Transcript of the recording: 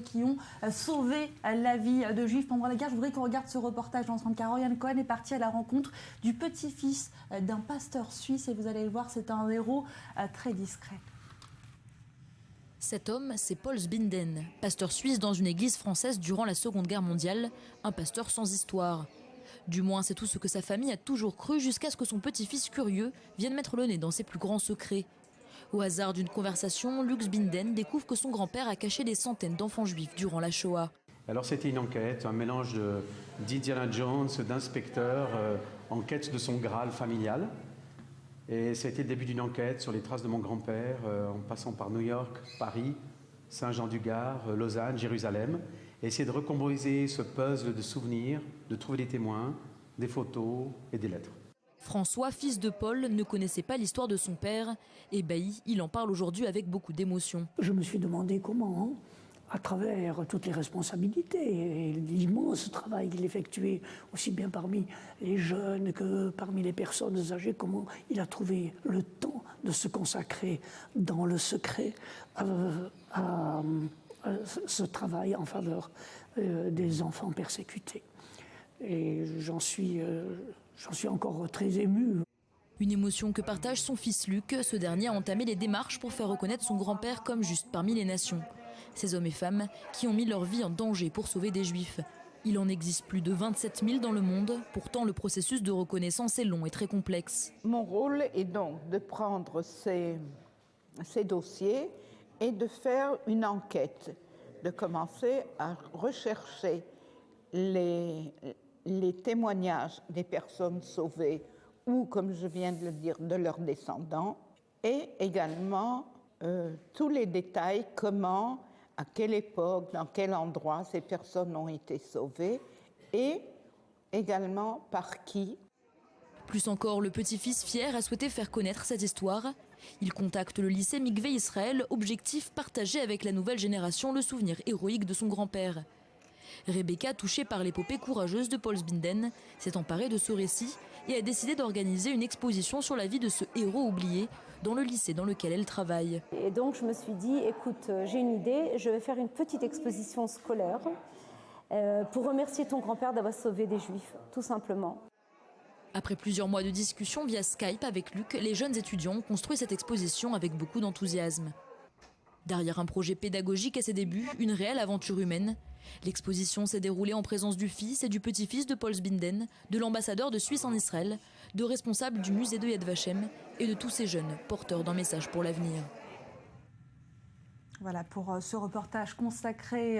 qui ont sauvé la vie de Juifs pendant la guerre. Je voudrais qu'on regarde ce reportage ensemble, car Ryan Cohen est parti à la rencontre du petit-fils d'un pasteur suisse et vous allez le voir, c'est un héros très discret. Cet homme, c'est Paul Sbinden, pasteur suisse dans une église française durant la Seconde Guerre mondiale, un pasteur sans histoire. Du moins, c'est tout ce que sa famille a toujours cru jusqu'à ce que son petit-fils curieux vienne mettre le nez dans ses plus grands secrets. Au hasard d'une conversation, Luc Sbinden découvre que son grand-père a caché des centaines d'enfants juifs durant la Shoah. Alors c'était une enquête, un mélange d'Indiana Jones, d'inspecteur, en quête de son Graal familial. Et ça a été le début d'une enquête sur les traces de mon grand-père, en passant par New York, Paris, Saint-Jean-du-Gard, Lausanne, Jérusalem. Et essayer de recomposer ce puzzle de souvenirs, de trouver des témoins, des photos et des lettres. François, fils de Paul, ne connaissait pas l'histoire de son père. Ébahi, il en parle aujourd'hui avec beaucoup d'émotion. Je me suis demandé comment, à travers toutes les responsabilités et l'immense travail qu'il effectuait, aussi bien parmi les jeunes que parmi les personnes âgées, comment il a trouvé le temps de se consacrer dans le secret à ce travail en faveur des enfants persécutés. Et j'en suis encore très ému. Une émotion que partage son fils Luc. Ce dernier a entamé les démarches pour faire reconnaître son grand-père comme juste parmi les nations. Ces hommes et femmes qui ont mis leur vie en danger pour sauver des juifs. Il en existe plus de 27 000 dans le monde. Pourtant, le processus de reconnaissance est long et très complexe. Mon rôle est donc de prendre ces dossiers et de faire une enquête, de commencer à rechercher les témoignages des personnes sauvées ou, comme je viens de le dire, de leurs descendants, et également tous les détails, comment, à quelle époque, dans quel endroit ces personnes ont été sauvées, et également par qui. Plus encore, le petit-fils fier a souhaité faire connaître cette histoire. Il contacte le lycée Mikvé Israël, objectif partager avec la nouvelle génération le souvenir héroïque de son grand-père. Rebecca, touchée par l'épopée courageuse de Paul Sbinden, s'est emparée de ce récit et a décidé d'organiser une exposition sur la vie de ce héros oublié dans le lycée dans lequel elle travaille. Et donc je me suis dit, écoute, j'ai une idée, je vais faire une petite exposition scolaire pour remercier ton grand-père d'avoir sauvé des Juifs, tout simplement. Après plusieurs mois de discussion via Skype avec Luc, les jeunes étudiants ont construit cette exposition avec beaucoup d'enthousiasme. Derrière un projet pédagogique à ses débuts, une réelle aventure humaine. L'exposition s'est déroulée en présence du fils et du petit-fils de Paul Sbinden, de l'ambassadeur de Suisse en Israël, de responsables du musée de Yad Vashem et de tous ces jeunes porteurs d'un message pour l'avenir. Voilà pour ce reportage consacré